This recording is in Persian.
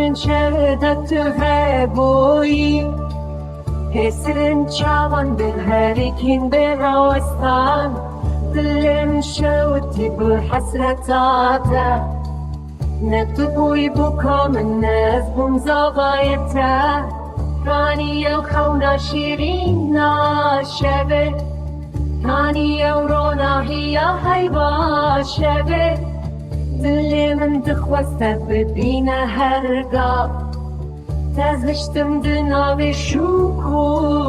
من شردت هبوی حسرن چاوان به هریکین به راستان دلم شوتی به حسرتاته نتبوی بکم نزبم زغایته رانی و خونا شیرین ناشبه رانی و روناهی حیوا شبه دل من دخواسته ببینه هرگاه تزشتم دناوی شکوه